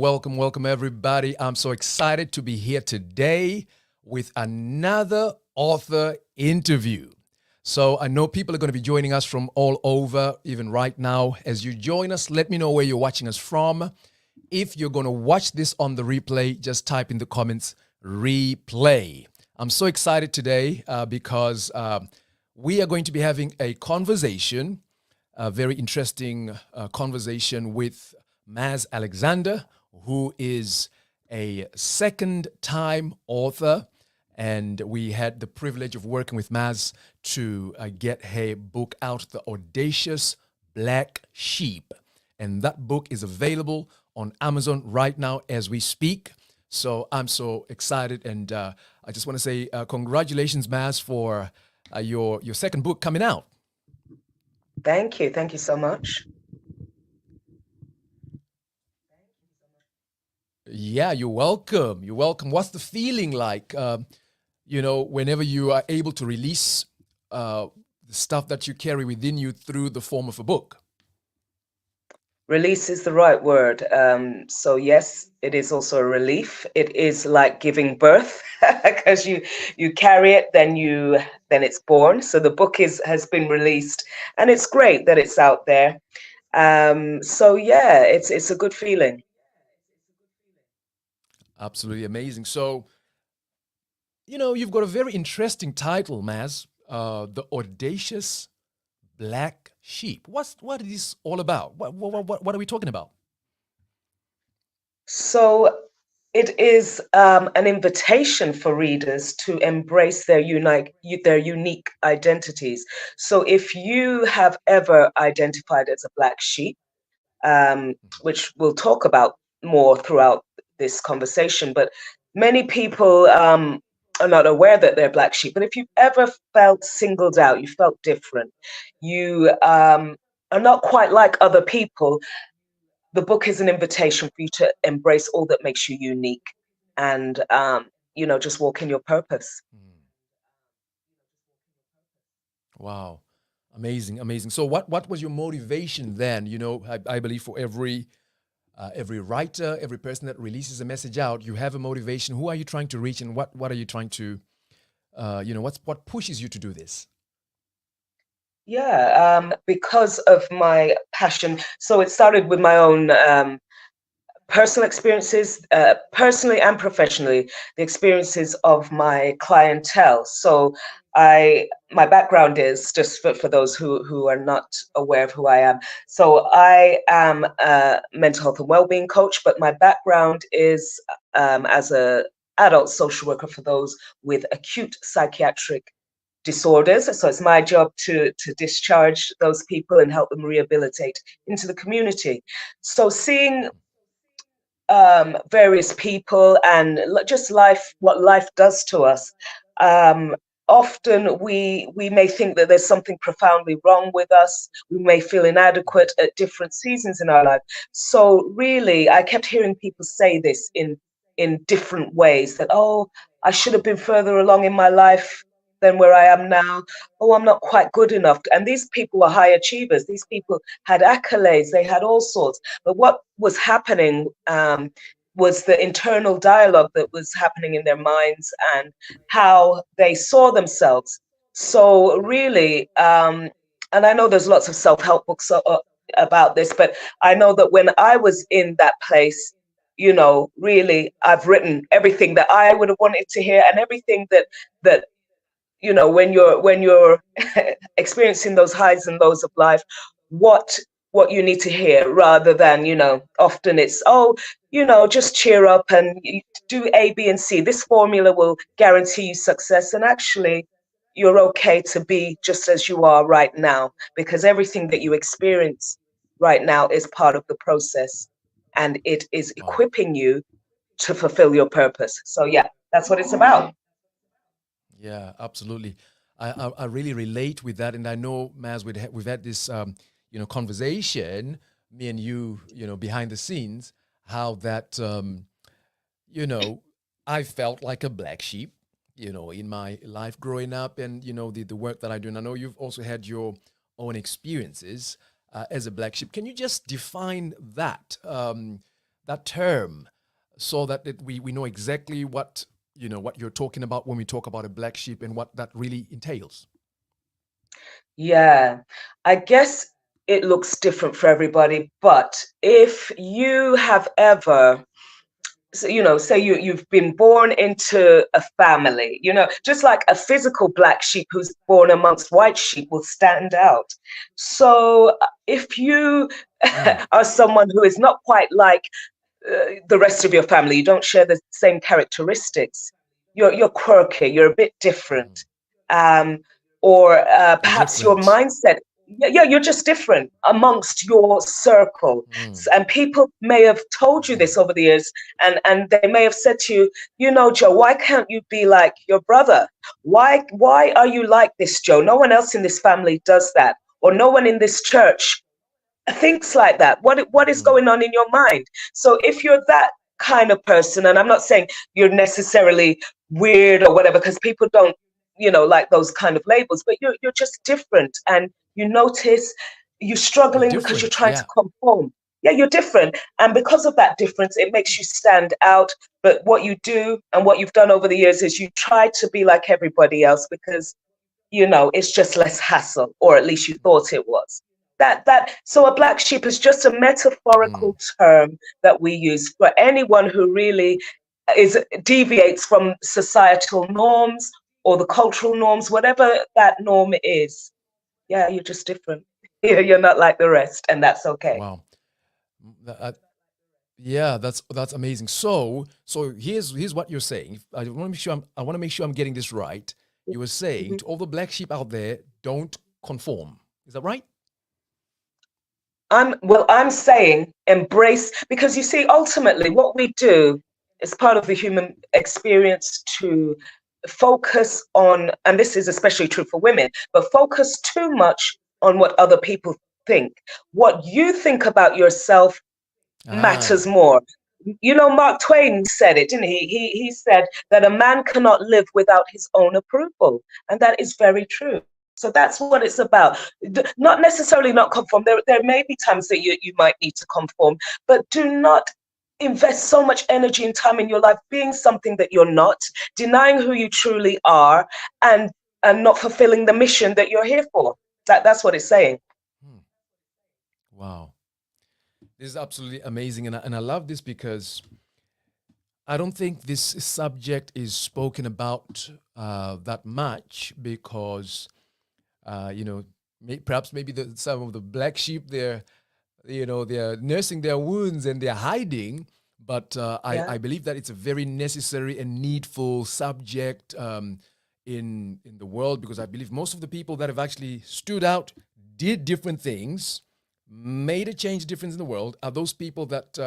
welcome, everybody. I'm so excited to be here today with another author interview. So I know people are going to be joining us from all over, even right now. As you join us, let me know where you're watching us from. If you're going to watch this on the replay, just type in the comments, replay. I'm so excited today because we are going to be having a conversation, a very interesting conversation with Maz Alexander, who is a second-time author. And we had the privilege of working with Maz to get her book out, The Audacious Black Sheep. And that book is available on Amazon right now as we speak. So I'm so excited. And I just want to say congratulations, Maz, for your second book coming out. Thank you. Thank you so much. Yeah, you're welcome. You're welcome. What's the feeling like, whenever you are able to release the stuff that you carry within you through the form of a book? Release is the right word. So yes, it is also a relief. It is like giving birth because you carry it, then it's born. So the book has been released, and it's great that it's out there. So yeah, it's a good feeling. Absolutely amazing. So, you've got a very interesting title, Maz, The Audacious Black Sheep. What is this all about? What are we talking about? So it is an invitation for readers to embrace their unique identities. So if you have ever identified as a black sheep, which we'll talk about more throughout this conversation, but many people are not aware that they're black sheep. But if you've ever felt singled out, you felt different, you are not quite like other people, the book is an invitation for you to embrace all that makes you unique and, just walk in your purpose. Wow. Amazing, amazing. So what was your motivation then? I believe for every writer, every person that releases a message out, you have a motivation. Who are you trying to reach, and what are you trying to, what pushes you to do this? Yeah, because of my passion. So it started with my own personal experiences, personally and professionally, the experiences of my clientele. So my background is, just for those who are not aware of who I am. So I am a mental health and wellbeing coach, but my background is as a adult social worker for those with acute psychiatric disorders. So it's my job to discharge those people and help them rehabilitate into the community. So seeing various people and just life, what life does to us. Often we may think that there's something profoundly wrong with us. We may feel inadequate at different seasons in our life. So really, I kept hearing people say this in different ways, that, oh, I should have been further along in my life than where I am now. Oh, I'm not quite good enough. And these people were high achievers. These people had accolades. They had all sorts. But what was happening was the internal dialogue that was happening in their minds and how they saw themselves. So really, and I know there's lots of self-help books about this, but I know that when I was in that place, really, I've written everything that I would have wanted to hear, and everything that when you're experiencing those highs and lows of life, what you need to hear, rather than, often it's, oh, just cheer up and do A, B, and C. This formula will guarantee you success. And actually, you're okay to be just as you are right now, because everything that you experience right now is part of the process, and it is Wow. equipping you to fulfill your purpose. So yeah, that's what it's about. Yeah, absolutely. I really relate with that, and I know, Maz, we've had this conversation, me and you, behind the scenes, how that I felt like a black sheep, in my life growing up, and the work that I do. And I know you've also had your own experiences as a black sheep. Can you just define that? that term so that we know exactly what what you're talking about when we talk about a black sheep and what that really entails? Yeah, I guess it looks different for everybody, but if you have ever, so, say you've been born into a family, just like a physical black sheep who's born amongst white sheep will stand out. So if you Mm, are someone who is not quite like the rest of your family, you don't share the same characteristics, you're quirky, you're a bit different, um, or you're perhaps your different. mindset. Yeah, you're just different amongst your circle. Mm, And people may have told you this over the years, and they may have said to you, Joe, why can't you be like your brother? Why are you like this, Joe? No one else in this family does that, or no one in this church thinks like that. What is mm, going on in your mind? So if you're that kind of person, and I'm not saying you're necessarily weird or whatever, because people don't, like those kind of labels, but you're just different, and you notice you're you're struggling because you're different. trying to Yeah. conform. Yeah, you're different, and because of that difference, it makes you stand out. But what you do and what you've done over the years is you try to be like everybody else because it's just less hassle, or at least you thought it was. So a black sheep is just a Mm, metaphorical term that we use for anyone who really is deviates from societal norms or the cultural norms, whatever that norm is. Yeah, you're just different. You're not like the rest, and that's okay. wow. Yeah, that's amazing. So here's what you're saying. I want to make sure I'm getting this right. You were saying Mhm. to all the black sheep out there, don't conform. Is that right? I'm saying embrace, because you see, ultimately what we do is part of the human experience to focus on, and this is especially true for women, but focus too much on what other people think. What you think about yourself matters Ah, more. Mark Twain said it, didn't he? He said that a man cannot live without his own approval. And that is very true. So that's what it's about. Not necessarily not conform. There may be times that you might need to conform, but do not invest so much energy and time in your life being something that you're not, denying who you truly are, and not fulfilling the mission that you're here for. That's what it's saying. hmm, wow. This is absolutely amazing, and I love this because I don't think this subject is spoken about that much because you know perhaps maybe some of the black sheep they're nursing their wounds and they're hiding, but Yeah. I believe that it's a very necessary and needful subject in the world, because I believe most of the people that have actually stood out, did different things, made a change, difference in the world, are those people that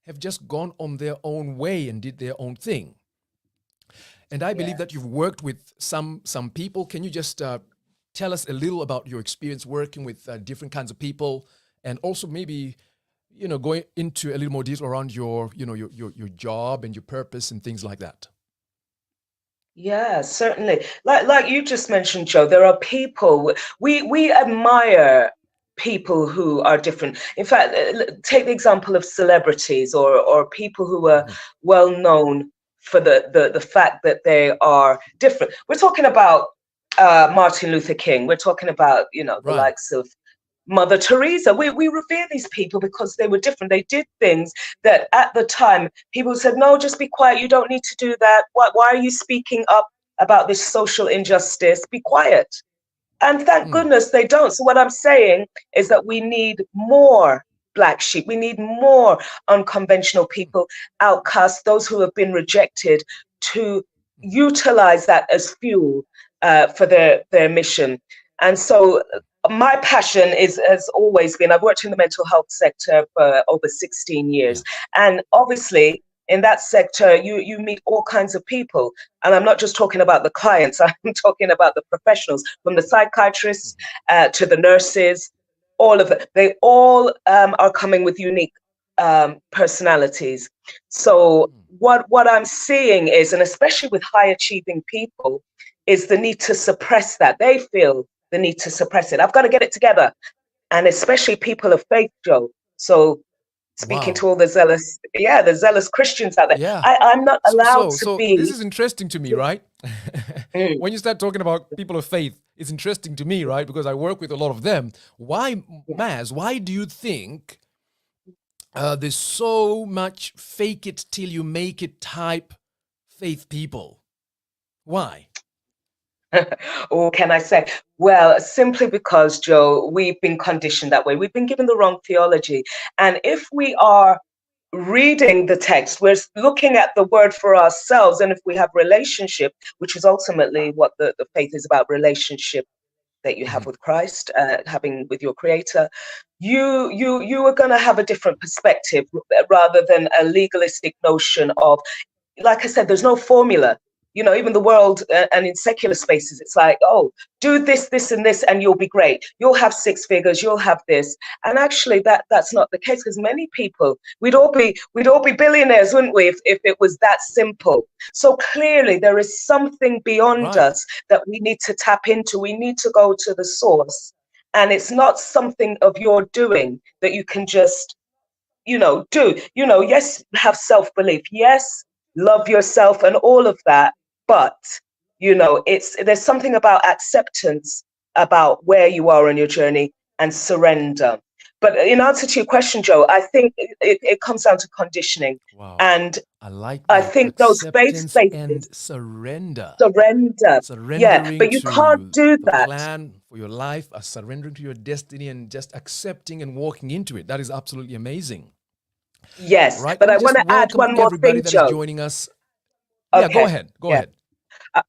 have just gone on their own way and did their own thing. And I believe that you've Yes. worked with some people. Can you just tell us a little about your experience working with different kinds of people, and also maybe going into a little more detail around your your job and your purpose and things like that? Yeah, certainly. Like you just mentioned, Joe, there are people we admire people who are different. In fact, take the example of celebrities or people who are Mhm. well known for the fact that they are different. We're talking about Martin Luther King. We're talking about, the Right. likes of Mother Teresa. We revere these people because they were different. They did things that at the time people said, no, just be quiet. You don't need to do that. Why are you speaking up about this social injustice? Be quiet. And thank Mm, goodness they don't. So what I'm saying is that we need more black sheep. We need more unconventional mm, people, outcasts, those who have been rejected, to mhm, utilize that as fuel for their mission. And so mm. my passion has always been, I've worked in the mental health sector for over 16 Yeah. years. And obviously in that sector, you meet all kinds of people. And I'm not just talking about the clients, I'm talking about the professionals, from the psychiatrists Mhm, to the nurses, all of it. They all are coming with unique personalities. So mm. what I'm seeing is, and especially with high achieving people, is the need to suppress that. They feel the need to suppress it. I've got to get it together. And especially people of faith, Joe. So speaking Wow. to all the zealous Christians out there. Yeah. I'm not So, allowed so, to so this be. is interesting to me, right? Mm, When you start talking about people of faith, it's interesting to me, right? Because I work with a lot of them. Why, yeah. Maz, why do you think there's so much fake it till you make it type faith people? Why? Or can I say, well, simply because, Joe, we've been conditioned that way. We've been given the wrong theology. And if we are reading the text, we're looking at the word for ourselves. And if we have relationship, which is ultimately what the faith is about, relationship that you have Mhm. with Christ, having with your creator, you are going to have a different perspective rather than a legalistic notion of, like I said, there's no formula. Even the world and in secular spaces, it's like, oh, do this, this, and this, and you'll be great. You'll have six figures. You'll have this. And actually, that's not the case, because many people, we'd all be billionaires, wouldn't we, if it was that simple. So clearly, there is something beyond Right. us that we need to tap into. We need to go to the source, and it's not something of your doing that you can just do, yes, have self-belief, yes, love yourself and all of that, but there's something about acceptance, about where you are on your journey, and surrender. But in answer to your question, Joe, I think it comes down to conditioning. Wow. And I like I that. think those faith Acceptance and spaces, surrender. surrender, yeah, Surrendering but you can't to do the that. plan for your life, surrendering to your destiny, and just accepting and walking into it. That is absolutely amazing. Yes, Right. Let but me I want just to add welcome one more everybody thing, that is Joe. joining us. Yeah, go Okay, ahead. Go yeah. ahead.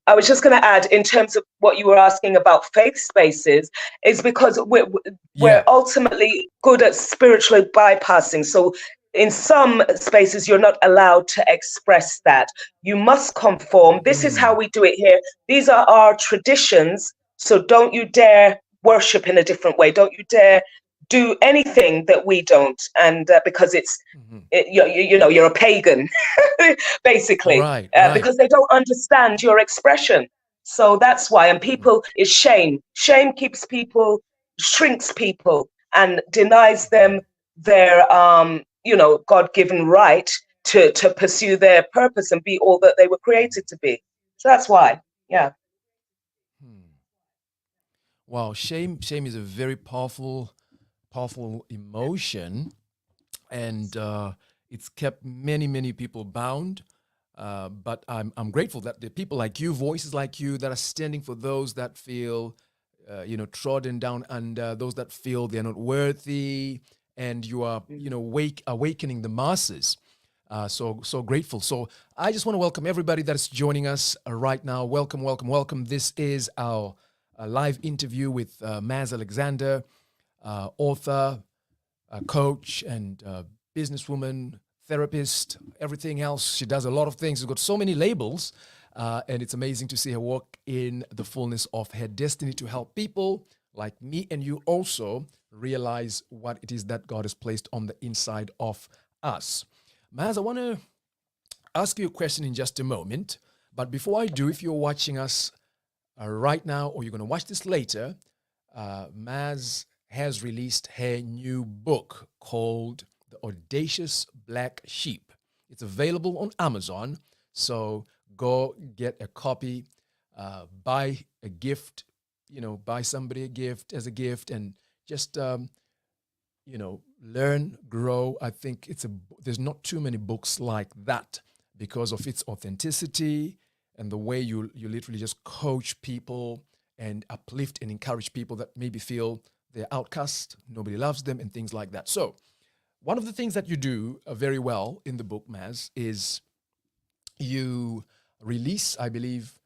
I was just going to add, in terms of what you were asking about faith spaces, is because we're Yeah. ultimately good at spiritually bypassing. So in some spaces, you're not allowed to express that. You must conform. This is how Mm. we do it here. These are our traditions. So don't you dare worship in a different way. Don't you dare do anything that we don't. And because Mhm. you're a pagan, basically, Right, right. because they don't understand your expression. So that's why. And Mhm. people is shame. Shame keeps people, shrinks people, and denies them Mhm. their God-given right to pursue their purpose and be all that they were created to be. So that's why. Yeah. Hmm. Wow, shame is a very powerful emotion, and it's kept many people bound. But I'm grateful that there are people like you, voices like you, that are standing for those that feel, trodden down under, those that feel they're not worthy, and you are, Mm. awakening the masses. So grateful. So I just want to welcome everybody that is joining us right now. Welcome, welcome, welcome. This is our live interview with Maz Alexander, author, coach, and businesswoman, therapist, everything else. She does a lot of things. She's got so many labels, and it's amazing to see her walk in the fullness of her destiny to help people like me and you also realize what it is that God has placed on the inside of us. Maz, I want to ask you a question in just a moment. But before I do, if you're watching us right now or you're going to watch this later, Maz has released her new book called The Audacious Black Sheep. It's available on Amazon. So go get a copy, buy a gift, buy somebody a gift as a gift, and just learn, grow. I think there's not too many books like that because of its authenticity and the way you literally just coach people and uplift and encourage people that maybe feel they're outcast, nobody loves them, and things like that. So one of the things that you do very well in the book, Maz, is you release, I believe,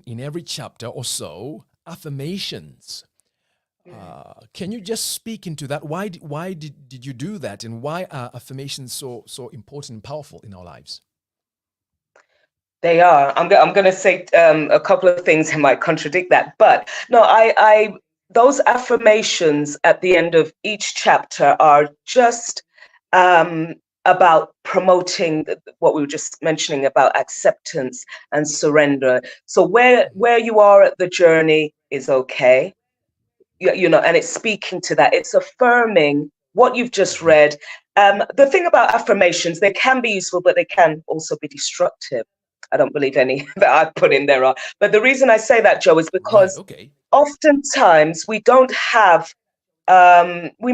in every chapter or so, affirmations. Can you just speak into that? Why did you do that, and why are affirmations so important and powerful in our lives? They are. I'm going to say a couple of things that might contradict that, but no, I those affirmations at the end of each chapter are just um, about promoting what we were just mentioning about acceptance and surrender. So where you are at the journey is okay, and it's speaking to that. It's affirming what you've just Mhm. read, The thing about affirmations, they can be useful, but they can also be destructive. I don't believe any that I've put in there are. But the reason I say that, Joe, is Right. because Okay. oftentimes we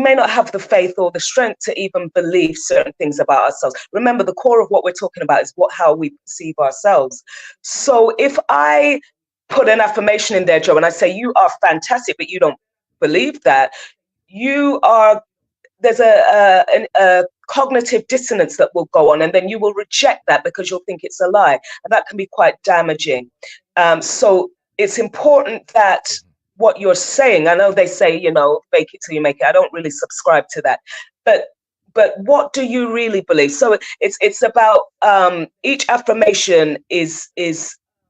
may not have the faith or the strength to even believe certain things about ourselves. Remember, the core of what we're talking about is how we perceive ourselves. So if I put an affirmation in there, Joe, and I say, you are fantastic, but you don't believe that, you are there's a cognitive dissonance that will go on, and then you will reject that because you'll think it's a lie, and that can be quite damaging. So it's important that what you're saying, I know they say, fake it till you make it. I don't really subscribe to that, but what do you really believe? So it's about each affirmation is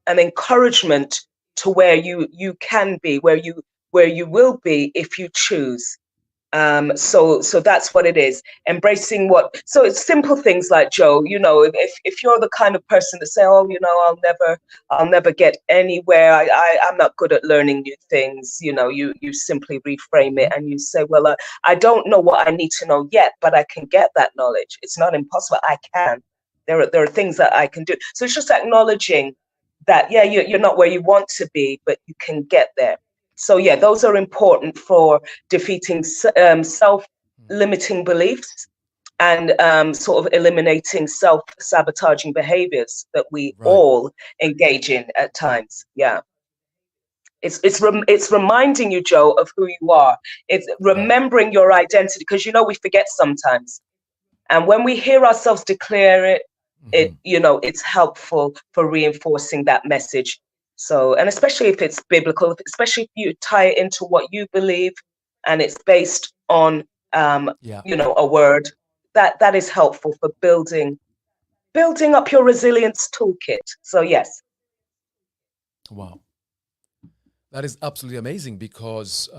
an encouragement to where you can be, where you will be if you choose. So that's what it is. Embracing so it's simple things like, Joe, if you're the kind of person that say, oh, I'll never get anywhere. I'm not good at learning new things. You simply reframe it and you say, well, I don't know what I need to know yet, but I can get that knowledge. It's not impossible. I can. There are things that I can do. So it's just acknowledging that, yeah, you're not where you want to be, but you can get there. So yeah, those are important for defeating self-limiting beliefs and sort of eliminating self-sabotaging behaviors that we Right. all engage in at times. Yeah. It's reminding you, Joe, of who you are. It's Right. remembering your identity, because we forget sometimes. And when we hear ourselves declare it, Hmm. it's helpful for reinforcing that message. So, and especially if it's biblical, especially if you tie it into what you believe and it's based on, Yeah. a word, that is helpful for building up your resilience toolkit. So yes. Wow. That is absolutely amazing because,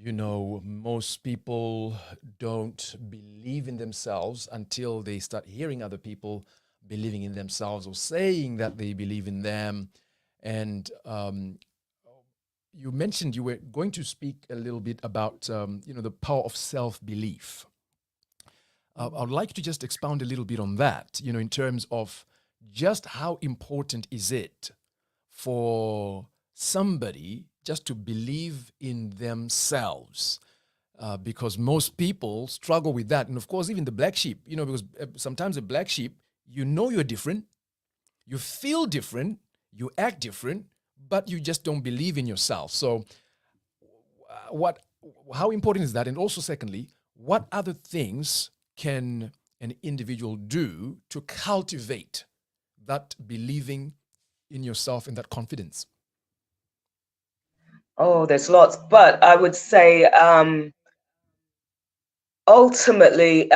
most people don't believe in themselves until they start hearing other people believing in themselves or saying that they believe in them. And you mentioned you were going to speak a little bit about, the power of self-belief. I would like to just expound a little bit on that, in terms of just how important is it for somebody just to believe in themselves, because most people struggle with that. And of course, even the black sheep, because sometimes a black sheep, you're different, you feel different, you act different, but you just don't believe in yourself. So, how important is that? And also, secondly, what other things can an individual do to cultivate that believing in yourself and that confidence? Oh, there's lots, but I would say ultimately,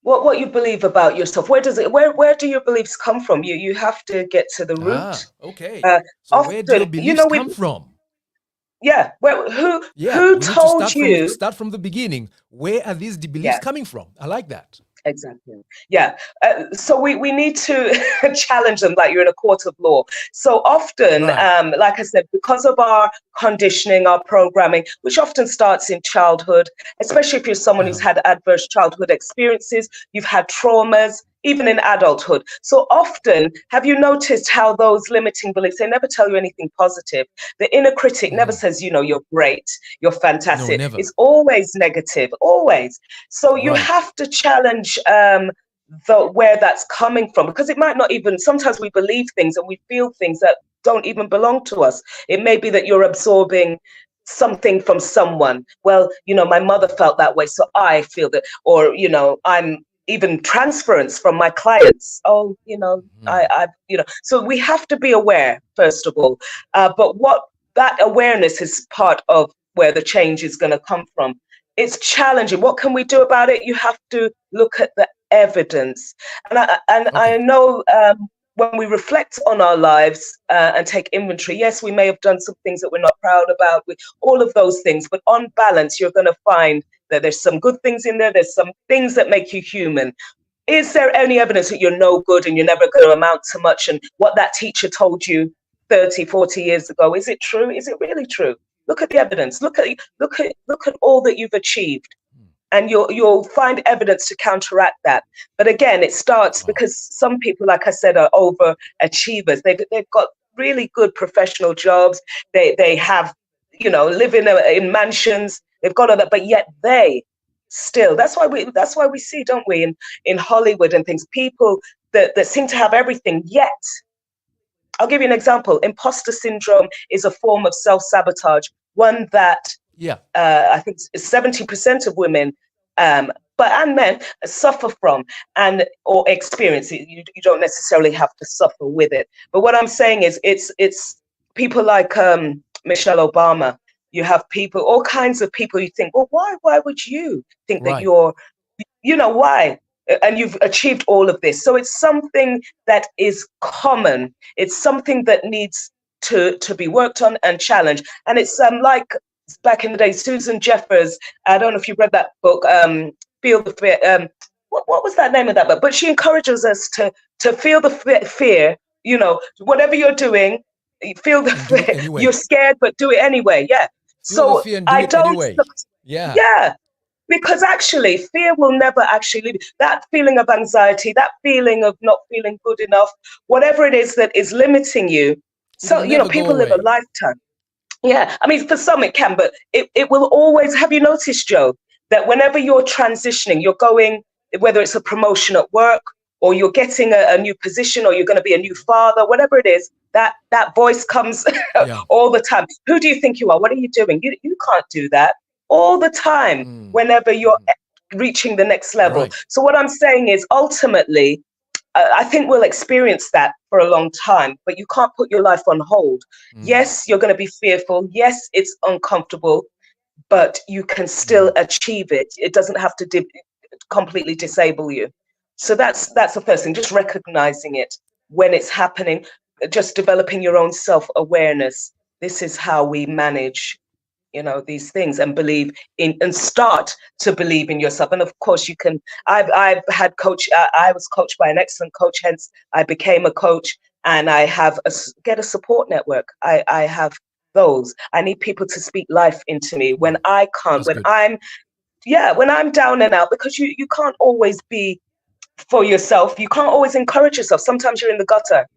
what you believe about yourself. Where do your beliefs come from? You have to get to the root. Okay. Uh, So where do your Often, beliefs we come from? yeah. Well, Yeah, who we need to told you? start from the beginning. Where are these beliefs Yeah. coming from? I like that. Exactly. Yeah. So we need to challenge them like you're in a court of law. So often, Right. like I said, because of our conditioning, our programming, which often starts in childhood, especially if you're someone who's Uh-huh. had adverse childhood experiences, you've had traumas, even in adulthood. So often, have you noticed how those limiting beliefs, they never tell you anything positive? The inner critic never Hmm. says, you're great, you're No, fantastic. never. It's always negative, always. So you Right. have to challenge where that's coming from, because it might not even, sometimes we believe things and we feel things that don't even belong to us. It may be that you're absorbing something from someone. Well, my mother felt that way, so I feel that. Or, I'm even transference from my clients. Oh, Hmm. so we have to be aware, first of all. But what that awareness is part of where the change is going to come from. It's challenging. What can we do about it? You have to look at the evidence. And I Okay. know when we reflect on our lives and take inventory, yes, we may have done some things that we're not proud about, with all of those things, but on balance, you're going to find that there's some good things in there. There's some things that make you human. Is there any evidence that you're no good and you're never going to amount to much? And what that teacher told you 30, 40 years ago, is it true? Is it really true? Look at the evidence. Look at all that you've achieved, Mm. and you'll find evidence to counteract that. But again, it starts Wow. because some people, like I said, are overachievers. They've got really good professional jobs. They have, live in mansions. They've got all that, but yet they still. That's why we see, don't we, in Hollywood and things, people that seem to have everything, yet I'll give you an example. Imposter syndrome is a form of self-sabotage, one that Yeah. I think 70% of women, and men suffer from and or experience it. You don't necessarily have to suffer with it. But what I'm saying is, it's people like Michelle Obama. You have people, all kinds of people. You think, well, why would you think that Right. why? And you've achieved all of this. So it's something that is common. It's something that needs to be worked on and challenged. And it's like back in the day, Susan Jeffers. I don't know if you've read that book, Feel the Fear. What was that name of that book? But she encourages us to feel the fear. Whatever you're doing, you feel the And do it fear. You're anyway. scared, but do it anyway. Yeah. Feel the So fear and do I it don't. anyway. Yeah. Yeah, because actually, fear will never actually leave. That feeling of anxiety, that feeling of not feeling good enough, whatever it is that is limiting you. It'll So, never go people live a away. lifetime. Yeah, I mean, for some it can, but it will always. Have you noticed, Joe, that whenever you're transitioning, you're going, whether it's a promotion at work or you're getting a new position or you're going to be a new father, whatever it is, that voice comes Yeah. all the time. Who do you think you are? What are you doing? You can't do that all the time Mm. whenever you're Mhm. reaching the next level. Right. So what I'm saying is ultimately, I think we'll experience that for a long time, but you can't put your life on hold. Mm. Yes, you're going to be fearful. Yes, it's uncomfortable, but you can still Mhm. achieve it. It doesn't have to completely disable you. So that's the first thing, just recognizing it when it's happening, just developing your own self-awareness. This is how we manage these things, and believe in, and start to believe in yourself. And of course you can. I've had coach. I was coached by an excellent coach, hence I became a coach. And I have get a support network. I have those. I need people to speak life into me when Wow. I can't, That's when good. I'm down and out, because you can't always be for yourself. You can't always encourage yourself. Sometimes you're in the gutter,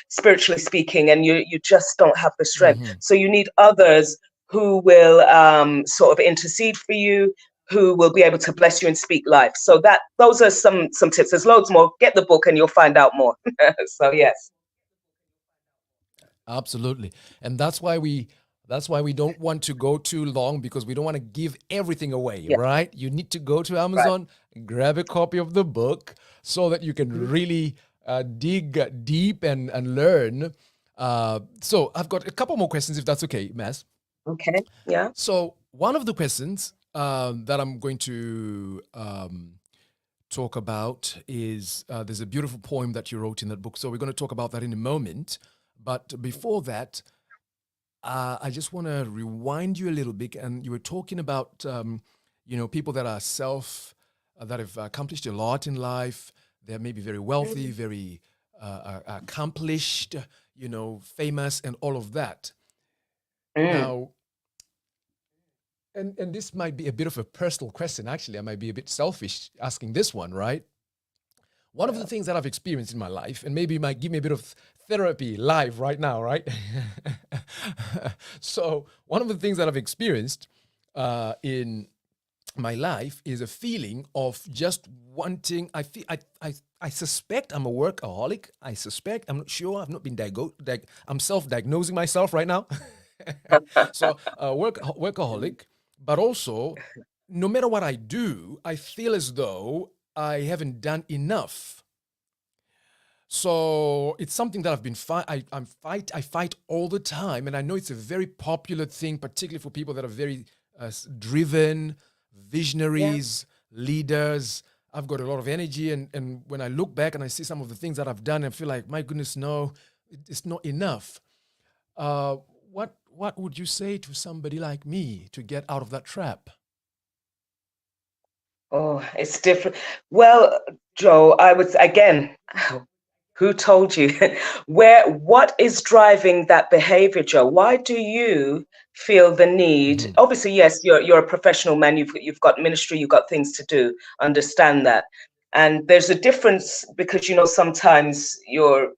spiritually speaking, and you just don't have the strength. Mhm. So you need others who will sort of intercede for you, who will be able to bless you and speak life. So those are some tips. There's loads more. Get the book and you'll find out more. So yes. Absolutely. And that's why we don't want to go too long, because we don't want to give everything away, Yeah. right? You need to go to Right. Amazon, grab a copy of the book so that you can Mhm. really dig deep and learn. So I've got a couple more questions, if that's okay, Maz. Okay. Yeah. So one of the questions that I'm going to talk about is, there's a beautiful poem that you wrote in that book. So we're going to talk about that in a moment. But before that, I just want to rewind you a little bit. And you were talking about, people that are that have accomplished a lot in life. They're maybe very wealthy, very accomplished, famous, and all of that. Mm. Now, and this might be a bit of a personal question. Actually, I might be a bit selfish asking this one, right? One of the Yeah. things that I've experienced in my life, and maybe it might give me a bit of therapy live right now, right? So, one of the things that I've experienced in my life is a feeling of just wanting. I feel. I suspect I'm a workaholic. I suspect. I'm not sure. I've not been I'm self-diagnosing myself right now. So, workaholic, but also, no matter what I do, I feel as though I haven't done enough. So it's something that I've been I fight all the time, and I know it's a very popular thing, particularly for people that are very driven, Yeah. visionaries, leaders. I've got a lot of energy, and when I look back and I see some of the things that I've done, I feel like, my goodness, no, it's not enough. Uh, what would you say to somebody like me to get out of that trap? Oh, it's different. Well, Joe, I would again. Who told you? What is driving that behavior, Joe? Why do you feel the need? Hmm. Obviously, yes, you're a professional man. You've got ministry. You've got things to do. Understand that. And there's a difference because sometimes you're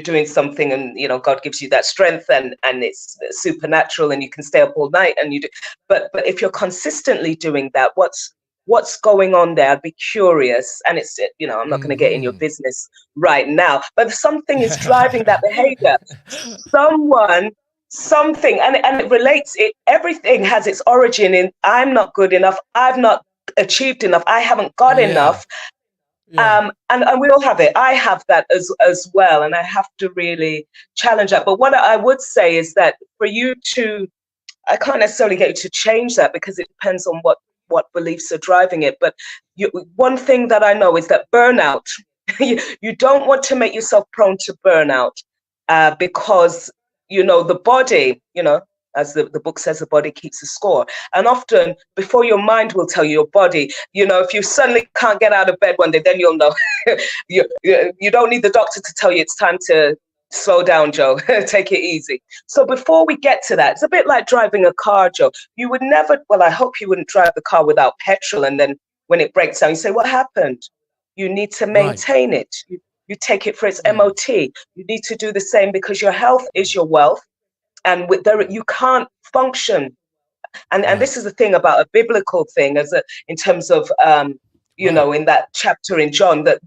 doing something, and God gives you that strength, and it's supernatural, and you can stay up all night and you do. But if you're consistently doing that, what's going on there? I'd be curious. And I'm not going to get in your Hmm. business right now, but something is driving that behavior. Someone, something, and it relates. Everything has its origin in I'm not good enough. I've not achieved enough. I haven't got Yeah. enough. Yeah. And we all have it. I have that as well, and I have to really challenge that. But what I would say is that for you to, I can't necessarily get you to change that because it depends on what beliefs are driving it. But one thing that I know is that burnout, you don't want to make yourself prone to burnout, because the body, as the book says, the body keeps a score. And often before your mind will tell you, your body, if you suddenly can't get out of bed one day, then you'll know. You don't need the doctor to tell you it's time to slow down, Joe. Take it easy. So before we get to that, it's a bit like driving a car, Joe. You would never, well, I hope you wouldn't drive the car without petrol, and then when it breaks down, you say, what happened? You need to Right. maintain it. You take it for its Mm. MOT. You need to do the same because your health is your wealth, and you can't function. And Right. this is the thing about a biblical thing, in terms of Right. in that chapter in John, that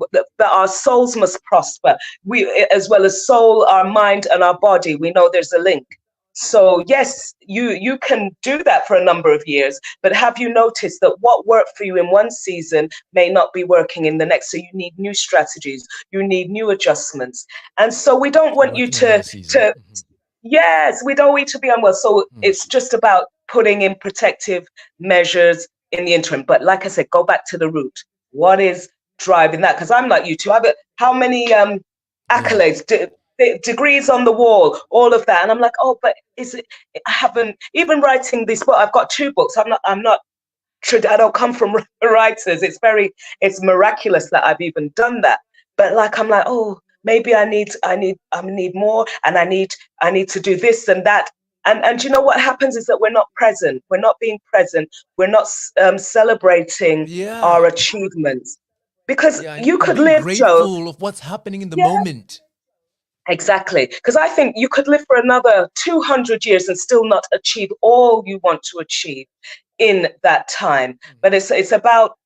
our souls must prosper. We, as well as soul, our mind, and our body. We know there's a link. So yes, you can do that for a number of years, but have you noticed that what worked for you in one season may not be working in the next? So you need new strategies, you need new adjustments, and so we don't want you Working another season. to yes, we don't want to be unwell. So Hmm. it's just about putting in protective measures in the interim. But like I said, go back to the root. What is driving that? Because I'm like you too. How many Yeah. accolades, degrees on the wall, all of that, and I'm like, oh, but is it? I haven't even writing this book. I've got 2 books. I'm not. I don't come from writers. It's miraculous that I've even done that. But like, I'm like, oh, maybe I need more, and I need to do this and that. And you know what happens is that we're not present. We're not being present. We're not celebrating our Yeah. achievements, because Yeah. you And could being live, Joe. grateful of what's happening in the Yeah, moment. exactly. Because I think you could live for another 200 years and still not achieve all you want to achieve in that time. But it's about,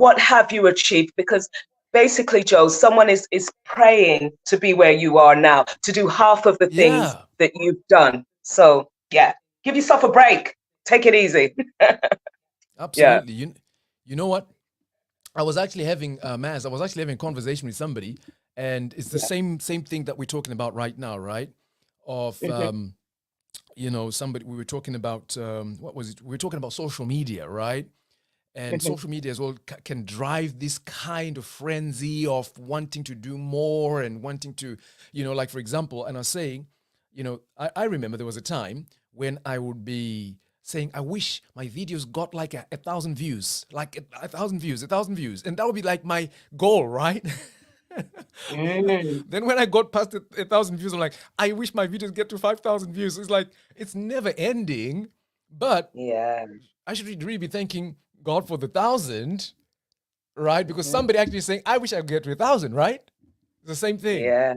what have you achieved? Because basically, Joe, someone is praying to be where you are now, to do half of the things Yeah. that you've done. So yeah, give yourself a break. Take it easy. Yeah. Absolutely. You know what? I was actually having Maz, I was actually having a conversation with somebody, and it's the Yeah. same thing that we're talking about right now, right? Of Hmm. somebody we were talking about what was it? We were talking about social media, right? And Hmm. social media as well can drive this kind of frenzy of wanting to do more and wanting to, like for example, and I was saying, I remember there was a time when I would be saying, I wish my videos got like a thousand views, like a thousand views, a thousand views. And that would be like my goal, right? Mm. Then when I got past a thousand views, I'm like, I wish my videos get to 5,000 views. It's like, it's never ending. But Yeah. I should really be thanking God for the thousand, right? Because Hmm. somebody actually saying, I wish I could get to a thousand, right? It's the same thing. Yeah.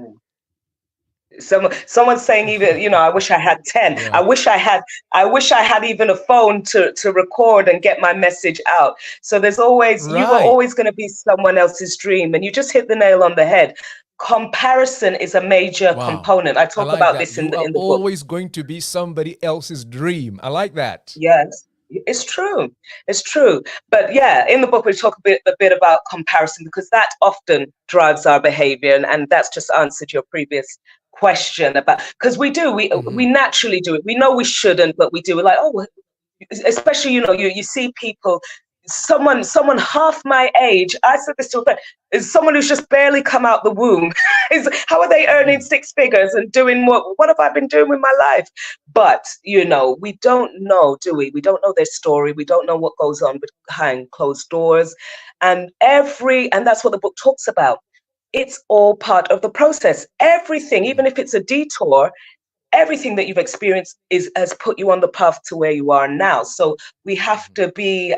Someone's saying, even, I wish I had 10. Yeah. I wish I had even a phone to record and get my message out. So you were Right. always going to be someone else's dream. And you just hit the nail on the head. Comparison is a major Wow. component. I I talk like about that. this You are in the book. always going to be somebody else's dream. I like that. Yes, it's true. It's true. But yeah, in the book we talk a bit about comparison, because that often drives our behavior, and that's just answered your previous question about, because we Hmm. naturally do it. We know we shouldn't, but we do it, like, oh, especially, you see people, someone half my age. I said this to a friend, is someone who's just barely come out the womb. How are they earning Hmm. 6 figures and doing what have I been doing with my life? But we don't know, do we don't know their story. We don't know what goes on behind closed doors. And that's what the book talks about. it's all part of the process. Everything, even if it's a detour, everything that you've experienced has put you on the path to where you are now. So we have to be,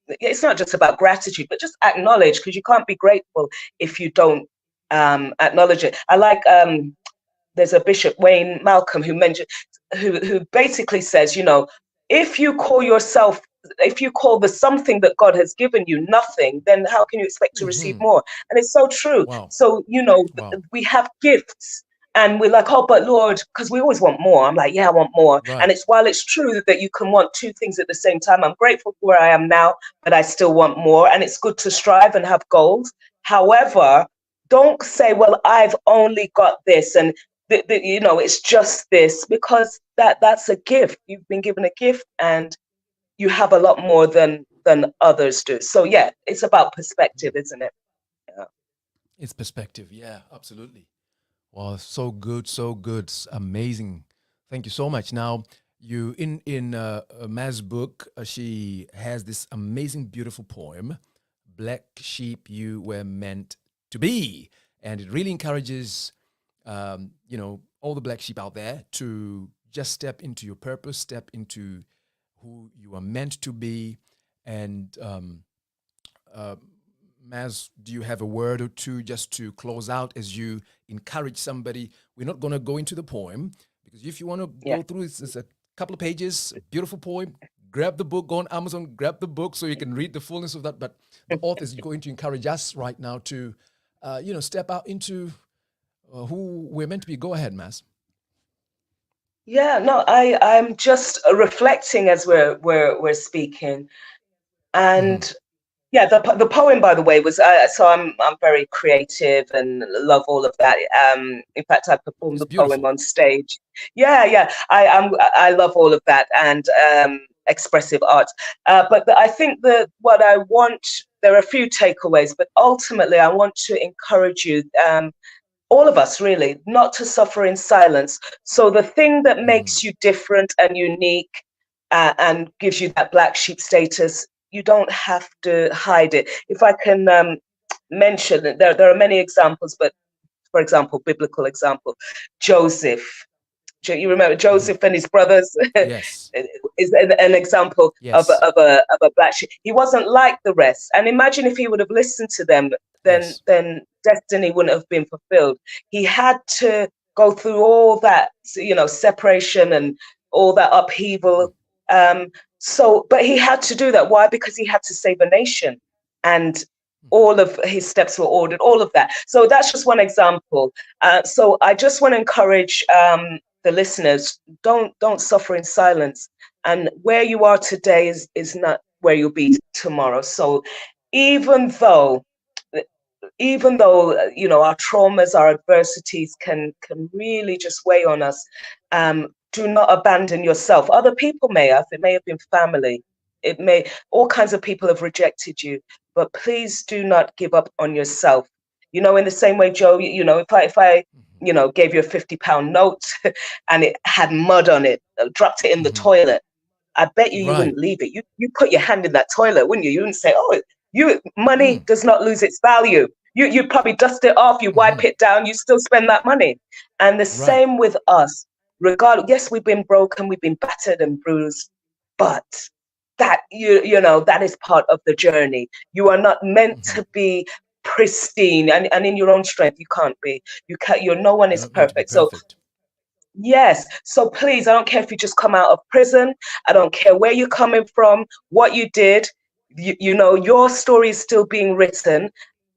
it's not just about gratitude, but just acknowledge, because you can't be grateful if you don't acknowledge it. I like, there's a Bishop Wayne Malcolm who mentioned, who basically says, if you call yourself, if you call the something that God has given you nothing, then how can you expect to receive Mm-hmm. more? And it's so true. Wow. So, Wow. we have gifts and we're like, oh, but Lord, because we always want more. I'm like, yeah, I want more. And Right. it's, while it's true that you can want two things at the same time, I'm grateful for where I am now, but I still want more. And it's good to strive and have goals. However, don't say, well, I've only got this. And it's just this, because that's a gift. You've been given a gift, and you have a lot more than others do. So yeah, it's about perspective, isn't it? Yeah. It's perspective. Yeah, absolutely. Wow, so good, so good, amazing. Thank you so much. Now, you in Maz's book, she has this amazing, beautiful poem, "Black Sheep You Were Meant to Be," and it really encourages, all the black sheep out there to just step into your purpose, step into who you are meant to be, and uh, Maz, do you have a word or two just to close out as you encourage somebody? We're not going to go into the poem, because if you want to Yeah. go through it's a couple of pages, a beautiful poem. Grab the book, go on Amazon, grab the book so you can read the fullness of that. But the author is going to encourage us right now to, step out into who we're meant to be. Go ahead, Maz. Yeah, no, I'm just reflecting as we're speaking. Mm-hmm. And yeah, the poem, by the way, was, so I'm very creative and love all of that. In fact, I performed It's the poem beautiful. on stage. Yeah, yeah, I love all of that, and expressive art. I think that what I want, there are a few takeaways, but ultimately I want to encourage you, all of us really, not to suffer in silence. So the thing that Mm-hmm. makes you different and unique, and gives you that black sheep status, you don't have to hide it. If I can mention, there are many examples, but for example, biblical example, Joseph. You remember Mm-hmm. Joseph and his brothers Yes. is an example of Yes. a black sheep. He wasn't like the rest. And imagine if he would have listened to them, then Yes. destiny wouldn't have been fulfilled. He had to go through all that, separation and all that Mm-hmm. upheaval. But he had to do that. Why? Because he had to save a nation, and Mm-hmm. all of his steps were ordered. All of that. So that's just one example. So I just want to encourage the listeners, don't suffer in silence, and where you are today is not where you'll be tomorrow. So even though our traumas, our adversities can really just weigh on us, do not abandon yourself. Other people may have, it may have been family, it may, all kinds of people have rejected you, but please do not give up on yourself. In the same way, Joe, if I gave you a £50 note and it had mud on it, dropped it in the Mm-hmm. toilet, I bet you Right. wouldn't leave it. You put your hand in that toilet, wouldn't you? You wouldn't say, "Oh, money Mm. does not lose its value." You probably dust it off, you Mm-hmm. wipe it down, you still spend that money. And the Right. same with us. Regardless, yes, we've been broken, we've been battered and bruised, but that is part of the journey. You are not meant Mm-hmm. to be pristine, and in your own strength you can't be. No one You're is not meant to be perfect. So perfect. yes. So please, I don't care if you just come out of prison. I don't care where you're coming from, what you did. Your story is still being written,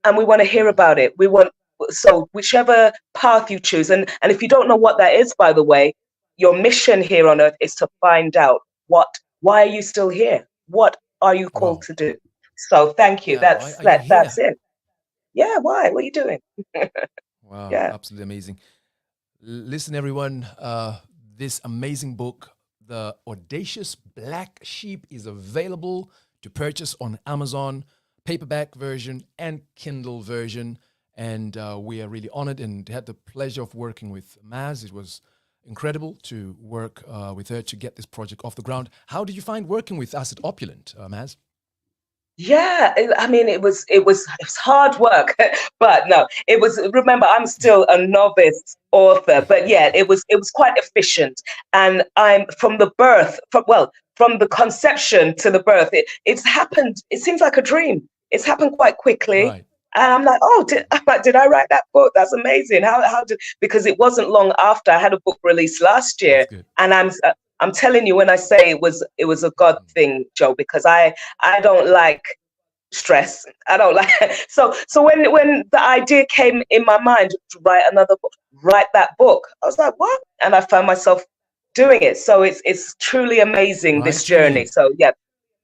and we want to hear Mm-hmm. about it. So whichever path you choose, and if you don't know what that is, by the way, your mission here on earth is to find out why are you still here? What are you called Wow. to do? So thank you. Yeah. Why are you That's here? it. Yeah, why? What are you doing? Wow. Yeah. Absolutely amazing. Listen, everyone. This amazing book, The Audacious Black Sheep, is available to purchase on Amazon, paperback version and Kindle version. And we are really honored and had the pleasure of working with Maz. It was incredible to work with her to get this project off the ground. How did you find working with us at Opulent, Maz? Yeah, I mean, it was hard work, but no, it was. Remember, I'm still a novice author, but yeah, it was quite efficient, and I'm from the birth, from the conception to the birth. It's happened. It seems like a dream. It's happened quite quickly, Right. and I'm like, oh, did I write that book? That's amazing. How did, because it wasn't long after I had a book released last That's year, good. and I'm telling you when I say it was a God Mhm. thing, Joe, because I don't like stress. I don't like so when the idea came in my mind to write another book, write that book, I was like, what? And I found myself doing it. So it's truly amazing, this journey. Rightly. So yeah,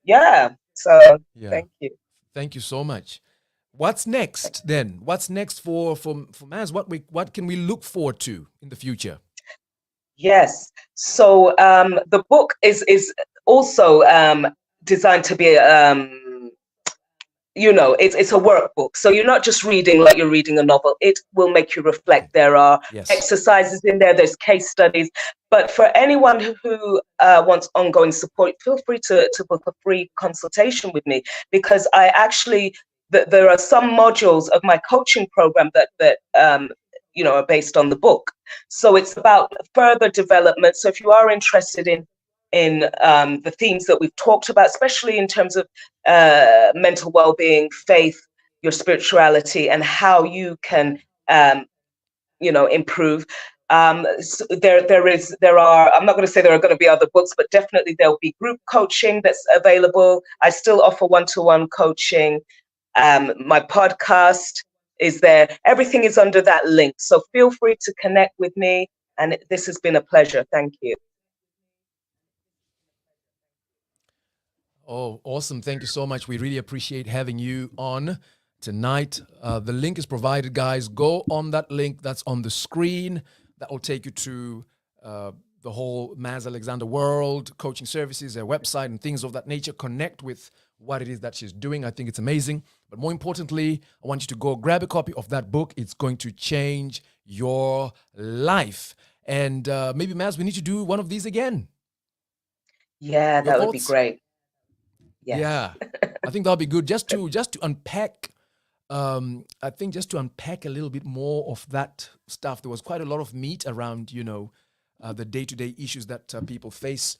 yeah. So Yeah. thank you. Thank you so much. What's next then? What's next for Maz? What can we look forward to in the future? Yes. So the book is also designed to be it's a workbook, so you're not just reading like you're reading a novel. It will make you Okay. reflect. There are Yes. exercises in there, there's case studies, but for anyone who wants ongoing support, feel free to book a free consultation with me, because I actually there are some modules of my coaching program that are based on the book. So it's about further development. So if you are interested in the themes that we've talked about, especially in terms of mental well-being, faith, your spirituality, and how you can, improve. So there are. I'm not going to say there are going to be other books, but definitely there'll be group coaching that's available. I still offer one-to-one coaching. My podcast is there. Everything is under that link. So feel free to connect with me. And this has been a pleasure. Thank you. Oh, awesome. Thank you so much. We really appreciate having you on tonight. The link is provided, guys. Go on that link that's on the screen. That will take you to the whole Maz Alexander world, coaching services, their website, and things of that nature. Connect with what it is that she's doing. I think it's amazing. But more importantly, I want you to go grab a copy of that book. It's going to change your life. And maybe, Maz, we need to do one of these again. Yeah, Your that would be thoughts? great. Yes. Yeah, I think that'll be good. Just to unpack, I think just to unpack a little bit more of that stuff. There was quite a lot of meat around, the day-to-day issues that people face.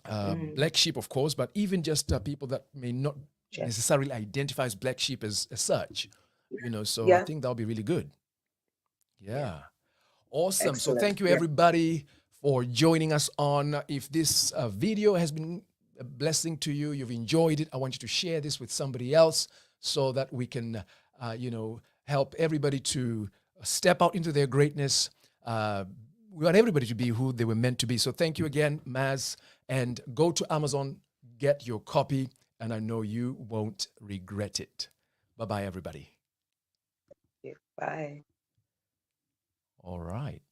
Mm, Black sheep, of course, but even just people that may not yeah. necessarily identify as black sheep as such. So I Yeah. think that'll be really good. Yeah. Yeah. Awesome. So Excellent. thank you Yeah. everybody for joining us on. If this video has been a blessing to you, you've enjoyed it, I want you to share this with somebody else so that we can, help everybody to step out into their greatness. We want everybody to be who they were meant to be. So thank you again, Maz, and go to Amazon, get your copy, and I know you won't regret it. Bye-bye, everybody. Yeah. Bye. All right.